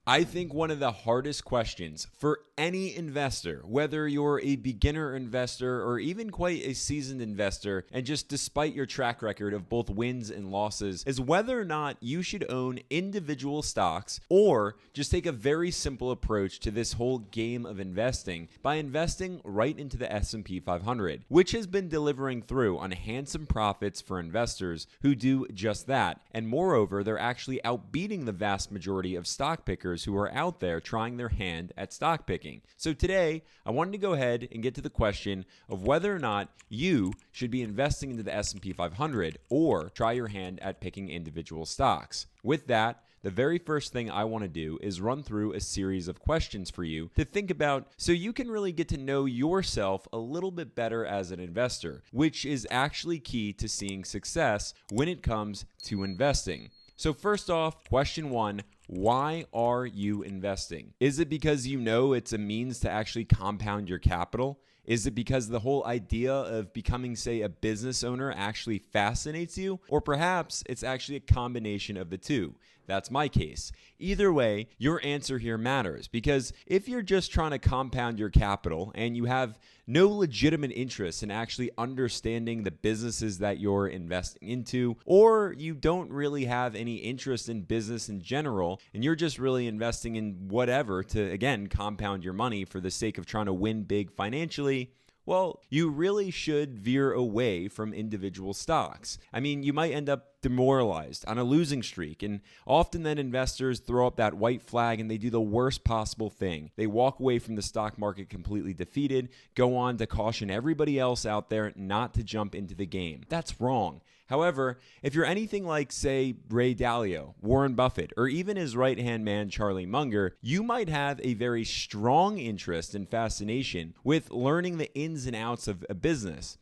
I think one of the hardest questions for any investor, whether you're a beginner investor or even quite a seasoned investor, and just despite your track record of both wins and losses, is whether or not you should own individual stocks or just take a very simple approach to this whole game of investing by investing right into the S&P 500, which has been delivering through on handsome profits for investors who do just that. And moreover, they're actually outbeating the vast majority of stock pickers who are out there trying their hand at stock picking. So today, I wanted to go ahead and get to the question of whether or not you should be investing into the S&P 500 or try your hand at picking individual stocks. With that, the very first thing I want to do is run through a series of questions for you to think about so you can really get to know yourself a little bit better as an investor, which is actually key to seeing success when it comes to investing. So first off, question one, why are you investing? Is it because you know it's a means to actually compound your capital? Is it because the whole idea of becoming, say, a business owner actually fascinates you? Or perhaps it's actually a combination of the two. That's my case. Either way, your answer here matters, because if you're just trying to compound your capital and you have no legitimate interest in actually understanding the businesses that you're investing into, or you don't really have any interest in business in general, and you're just really investing in whatever to, again, compound your money for the sake of trying to win big financially, well, you really should veer away from individual stocks. I mean, you might end up demoralized on a losing streak, and often then investors throw up that white flag and they do the worst possible thing. They walk away from the stock market completely defeated, go on to caution everybody else out there not to jump into the game. That's wrong. However, if you're anything like, say, Ray Dalio, Warren Buffett, or even his right-hand man, Charlie Munger, you might have a very strong interest and fascination with learning the ins and outs of a business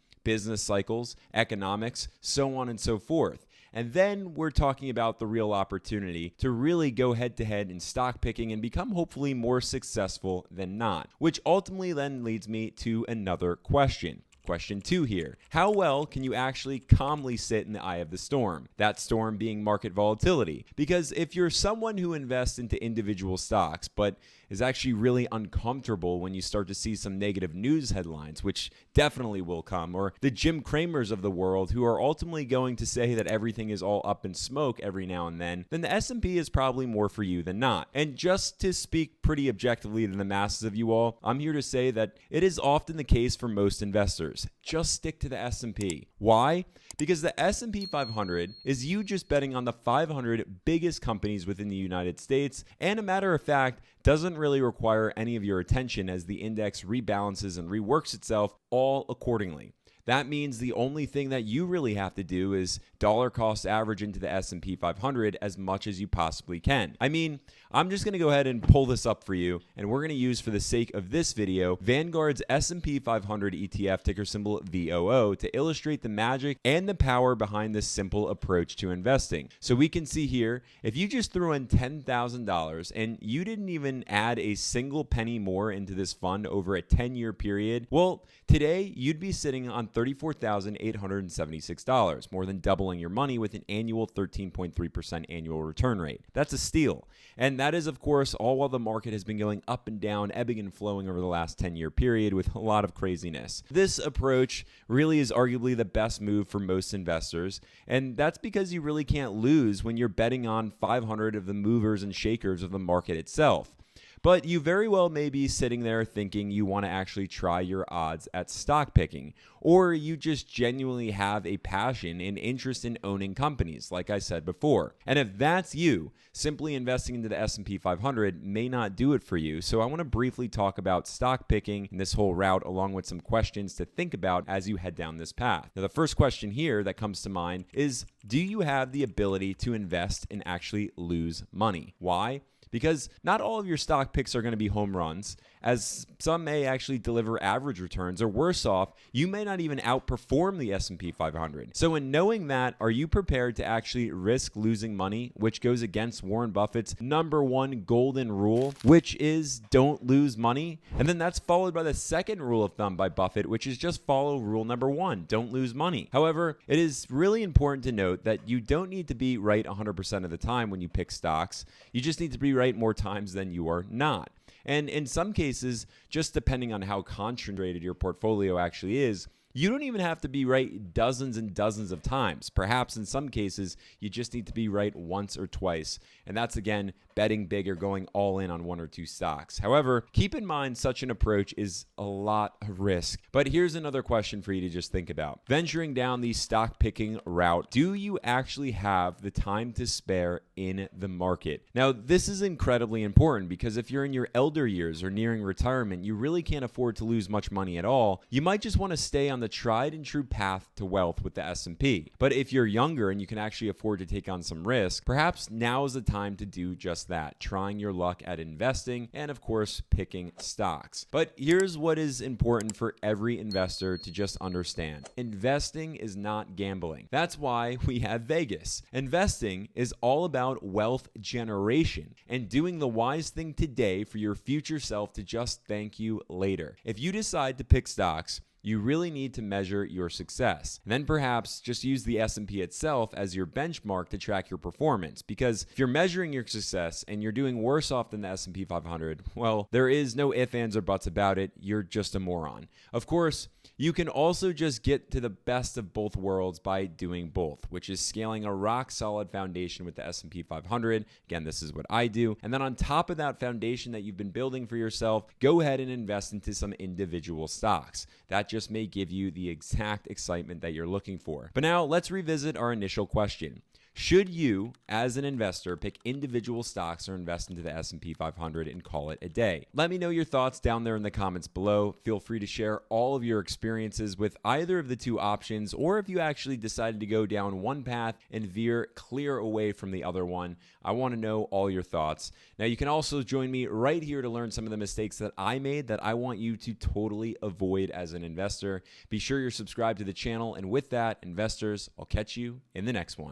cycles, economics, so on and so forth. And then we're talking about the real opportunity to really go head-to-head in stock picking and become hopefully more successful than not, which ultimately then leads me to another question. Question 2 here. How well can you actually calmly sit in the eye of the storm? That storm being market volatility. Because if you're someone who invests into individual stocks, but is actually really uncomfortable when you start to see some negative news headlines, which definitely will come, or the Jim Cramers of the world who are ultimately going to say that everything is all up in smoke every now and then the S&P is probably more for you than not. And just to speak pretty objectively to the masses of you all, I'm here to say that it is often the case for most investors. Just stick to the S&P. Why? Because the S&P 500 is you just betting on the 500 biggest companies within the United States, and a matter of fact, doesn't really require any of your attention as the index rebalances and reworks itself all accordingly. That means the only thing that you really have to do is dollar cost average into the S&P 500 as much as you possibly can. I mean, I'm just going to go ahead and pull this up for you, and we're going to use, for the sake of this video, Vanguard's S&P 500 ETF, ticker symbol VOO, to illustrate the magic and the power behind this simple approach to investing. So we can see here, if you just threw in $10,000 and you didn't even add a single penny more into this fund over a 10-year period, well, today you'd be sitting on $34,876, more than doubling your money with an annual 13.3% annual return rate. That's a steal. And that is, of course, all while the market has been going up and down, ebbing and flowing over the last 10-year period with a lot of craziness. This approach really is arguably the best move for most investors, and that's because you really can't lose when you're betting on 500 of the movers and shakers of the market itself. But you very well may be sitting there thinking you want to actually try your odds at stock picking, or you just genuinely have a passion and interest in owning companies, like I said before. And if that's you, simply investing into the S&P 500 may not do it for you. So I want to briefly talk about stock picking and this whole route, along with some questions to think about as you head down this path. Now, the first question here that comes to mind is, do you have the ability to invest and actually lose money? Why? Because not all of your stock picks are going to be home runs, as some may actually deliver average returns, or worse off, you may not even outperform the S&P 500. So in knowing that, are you prepared to actually risk losing money, which goes against Warren Buffett's #1 golden rule, which is don't lose money? And then that's followed by the second rule of thumb by Buffett, which is just follow rule #1, don't lose money. However, it is really important to note that you don't need to be right 100% of the time when you pick stocks. You just need to be right right more times than you are not. And in some cases, just depending on how concentrated your portfolio actually is, you don't even have to be right dozens and dozens of times. Perhaps in some cases, you just need to be right once or twice. And that's, again, betting big or going all in on one or two stocks. However, keep in mind such an approach is a lot of risk. But here's another question for you to just think about. Venturing down the stock picking route, do you actually have the time to spare in the market? Now, this is incredibly important because if you're in your elder years or nearing retirement, you really can't afford to lose much money at all. You might just want to stay on the tried and true path to wealth with the S&P. But if you're younger and you can actually afford to take on some risk, perhaps now is the time to do just that, trying your luck at investing and, of course, picking stocks. But here's what is important for every investor to just understand. Investing is not gambling. That's why we have Vegas. Investing is all about wealth generation and doing the wise thing today for your future self to just thank you later. If you decide to pick stocks, you really need to measure your success. And then perhaps just use the S&P itself as your benchmark to track your performance. Because if you're measuring your success and you're doing worse off than the S&P 500, well, there is no ifs, ands, or buts about it. You're just a moron. Of course, you can also just get to the best of both worlds by doing both, which is scaling a rock-solid foundation with the S&P 500. Again, this is what I do. And then on top of that foundation that you've been building for yourself, go ahead and invest into some individual stocks. That just may give you the exact excitement that you're looking for. But now let's revisit our initial question. Should you, as an investor, pick individual stocks or invest into the S&P 500 and call it a day? Let me know your thoughts down there in the comments below. Feel free to share all of your experiences with either of the two options, or if you actually decided to go down one path and veer clear away from the other one. I want to know all your thoughts. Now, you can also join me right here to learn some of the mistakes that I made that I want you to totally avoid as an investor. Be sure you're subscribed to the channel. And with that, investors, I'll catch you in the next one.